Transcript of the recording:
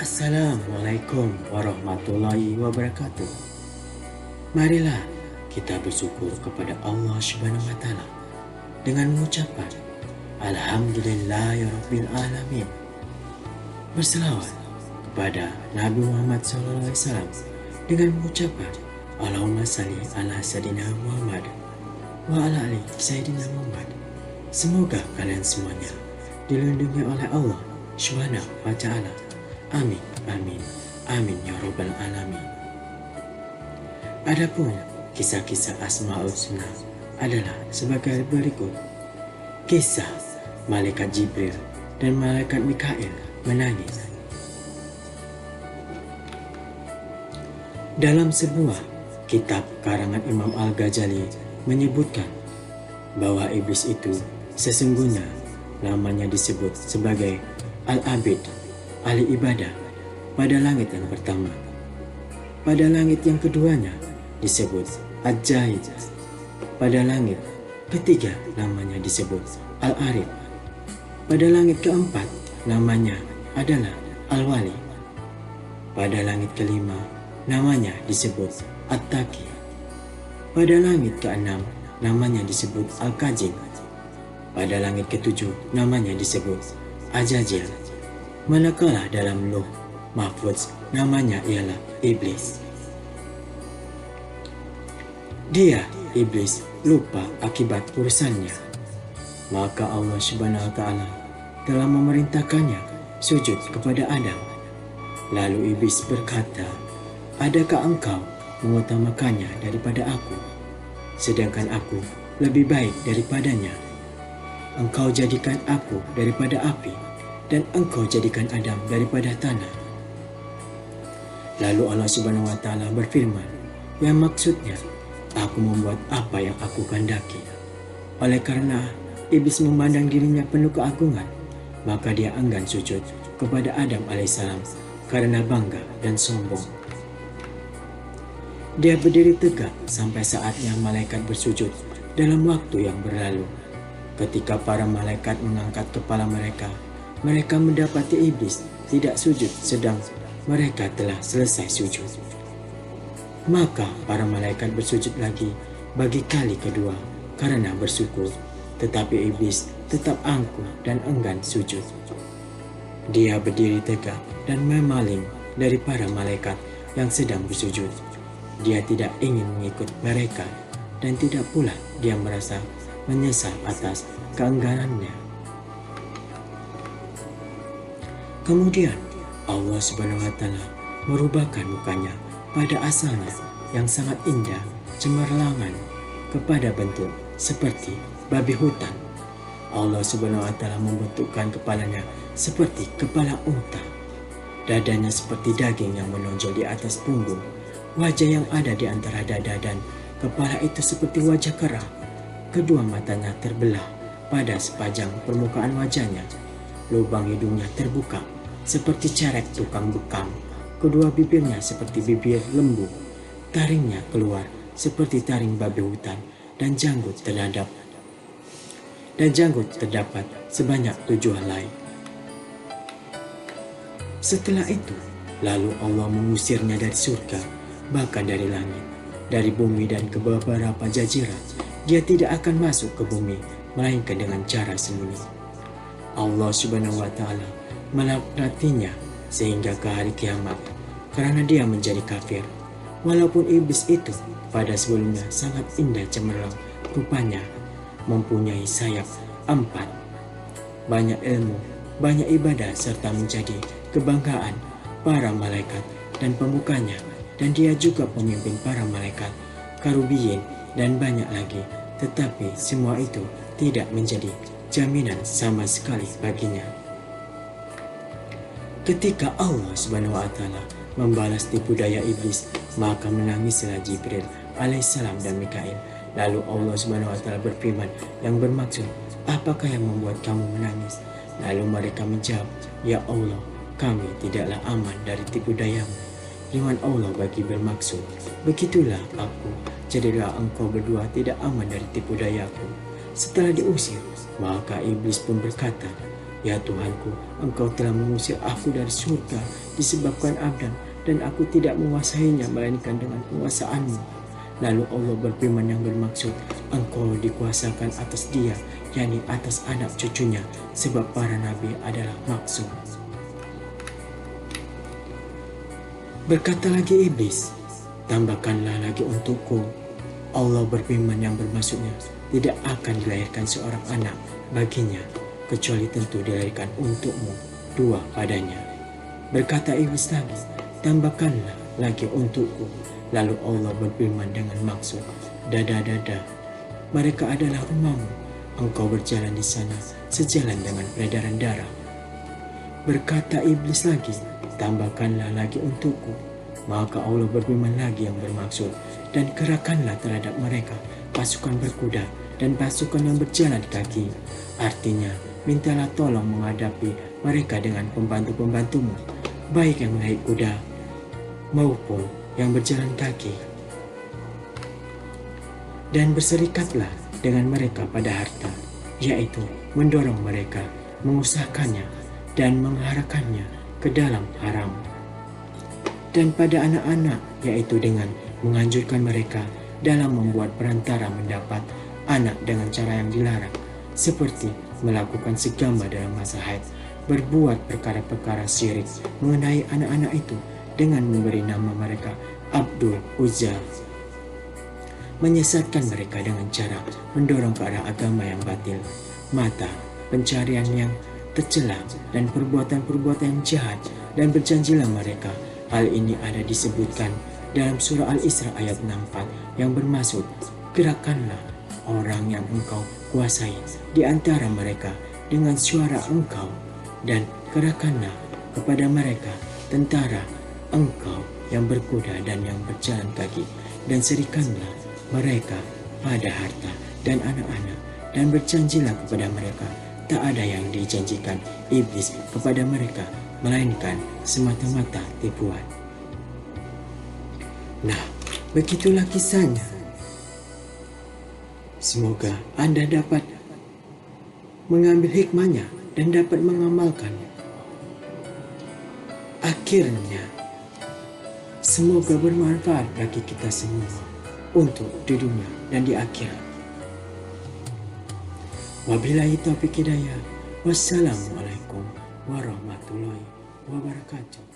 Assalamualaikum warahmatullahi wabarakatuh. Marilah kita bersyukur kepada Allah Subhanahu wa Ta'ala dengan mengucapkan Alhamdulillahirabbil alamin. Berselawat kepada Nabi Muhammad SAW dengan mengucapkan Allahumma salli ala Sayyidina Muhammad wa ala ali Sayyidina Muhammad. Semoga kalian semuanya dilindungi oleh Allah Subhanahu wa Ta'ala. Amin, amin, amin ya Rabbal alamin. Adapun kisah-kisah Asmaul Husna adalah sebagai berikut. Kisah Malaikat Jibril dan Malaikat Mikail menangis. Dalam sebuah kitab karangan Imam Al-Ghazali menyebutkan bahwa iblis itu sesungguhnya namanya disebut sebagai Al-Abid, ahli ibadah pada langit yang pertama. Pada langit yang keduanya disebut Al-Jahid. Pada langit ketiga namanya disebut Al-Arif. Pada langit keempat namanya adalah Al-Wali. Pada langit kelima namanya disebut At-Taqi. Pada langit keenam namanya disebut Al-Kajim. Pada langit ketujuh namanya disebut Ajajil. Manakala dalam Lauh Mahfuz namanya ialah Iblis. Dia, Iblis, lupa akibat urusannya. Maka Allah Subhanahu wa Ta'ala telah memerintahkannya sujud kepada Adam. Lalu Iblis berkata, adakah engkau mengutamakannya daripada aku, sedangkan aku lebih baik daripadanya? Engkau jadikan aku daripada api, dan engkau jadikan Adam daripada tanah. Lalu Allah Subhanahu wa Ta'ala berfirman, yang maksudnya, aku membuat apa yang aku kehendaki. Oleh karena Iblis memandang dirinya penuh keagungan, maka dia enggan sujud kepada Adam alaihissalam karena bangga dan sombong. Dia berdiri tegak sampai saatnya malaikat bersujud dalam waktu yang berlalu. Ketika para malaikat mengangkat kepala mereka mendapati Iblis tidak sujud sedang mereka telah selesai sujud. Maka para malaikat bersujud lagi bagi kali kedua karena bersyukur, tetapi Iblis tetap angkuh dan enggan sujud. Dia berdiri tegak dan memaling dari para malaikat yang sedang bersujud. Dia tidak ingin mengikut mereka dan tidak pula dia merasa menyesal atas keengganannya. Kemudian Allah Subhanahu wa Ta'ala merubahkan mukanya pada asalnya yang sangat indah, cemerlangan kepada bentuk seperti babi hutan. Allah Subhanahu wa Ta'ala membentukkan kepalanya seperti kepala unta, dadanya seperti daging yang menonjol di atas punggung, wajah yang ada di antara dada dan kepala itu seperti wajah kera. Kedua matanya terbelah pada sepanjang permukaan wajahnya. Lubang hidungnya terbuka seperti cerek tukang bekam. Kedua bibirnya seperti bibir lembu. Taringnya keluar seperti taring babi hutan dan janggut terdapat sebanyak 7 helai. Setelah itu, lalu Allah mengusirnya dari surga, bahkan dari langit, dari bumi dan ke beberapa jazirah. Dia tidak akan masuk ke bumi melainkan dengan cara sembunyi. Allah Subhanahu wa Ta'ala melaknatinya sehingga ke hari kiamat karena dia menjadi kafir. Walaupun iblis itu pada sebelumnya sangat indah cemerlang rupanya, mempunyai sayap 4, banyak ilmu, banyak ibadah serta menjadi kebanggaan para malaikat dan pemukanya, dan dia juga pemimpin para malaikat, karubiyin dan banyak lagi. Tetapi semua itu tidak menjadi jaminan sama sekali baginya. Ketika Allah Subhanahu wa Ta'ala membalas tipu daya iblis, maka menangislah Jibril alaihissalam dan Mikail. Lalu Allah Subhanahu wa Ta'ala berfirman yang bermaksud, apakah yang membuat kamu menangis? Lalu mereka menjawab, ya Allah, kami tidaklah aman dari tipu dayamu. Firman Allah bagi bermaksud, begitulah aku, jadilah engkau berdua tidak aman dari tipu dayaku. Setelah diusir, maka iblis pun berkata, Ya Tuhanku, Engkau telah mengusir aku dari surga disebabkan Adam, dan aku tidak menguasainya melainkan dengan penguasaan-Mu. Lalu Allah berfirman yang bermaksud, Engkau dikuasakan atas dia, yakni atas anak cucunya, sebab para nabi adalah maksum. Berkata lagi iblis, tambahkanlah lagi untukku. Allah berfirman yang bermaksudnya, tidak akan dilahirkan seorang anak baginya, kecuali tentu dilahirkan untukmu dua padanya. Berkata iblis lagi, tambahkanlah lagi untukku. Lalu Allah berfirman dengan maksud, dada, mereka adalah rumahmu, engkau berjalan di sana sejalan dengan peredaran darah. Berkata iblis lagi, tambahkanlah lagi untukku. Maka Allah berfirman lagi yang bermaksud, dan kerahkanlah terhadap mereka pasukan berkuda dan pasukan yang berjalan kaki. Artinya, mintalah tolong menghadapi mereka dengan pembantu-pembantumu, baik yang menaik kuda maupun yang berjalan kaki. Dan berserikatlah dengan mereka pada harta, yaitu mendorong mereka, mengusahakannya, dan mengarahkannya ke dalam haram. Dan pada anak-anak, yaitu dengan menganjurkan mereka dalam membuat perantara mendapat anak dengan cara yang dilarang, seperti melakukan segama dalam masa haid, berbuat perkara-perkara syirik mengenai anak-anak itu dengan memberi nama mereka Abdul Uzza, menyesatkan mereka dengan cara mendorong ke arah agama yang batil, mata pencarian yang tercela, dan perbuatan-perbuatan yang jahat, dan berjanjilah mereka. Hal ini ada disebutkan dalam surah Al-Isra ayat 64 yang bermaksud, gerakkanlah orang yang engkau kuasai di antara mereka dengan suara engkau, dan kerahkanlah kepada mereka tentara engkau yang berkuda dan yang berjalan kaki, dan serikanlah mereka pada harta dan anak-anak, dan berjanjilah kepada mereka. Tak ada yang dijanjikan iblis kepada mereka, melainkan semata-mata tipuan. Nah, begitulah kisahnya. Semoga Anda dapat mengambil hikmahnya dan dapat mengamalkannya. Akhirnya, semoga bermanfaat bagi kita semua untuk di dunia dan di akhirat. Wabillahi taufiq hidayah. Wassalamualaikum warahmatullahi wabarakatuh.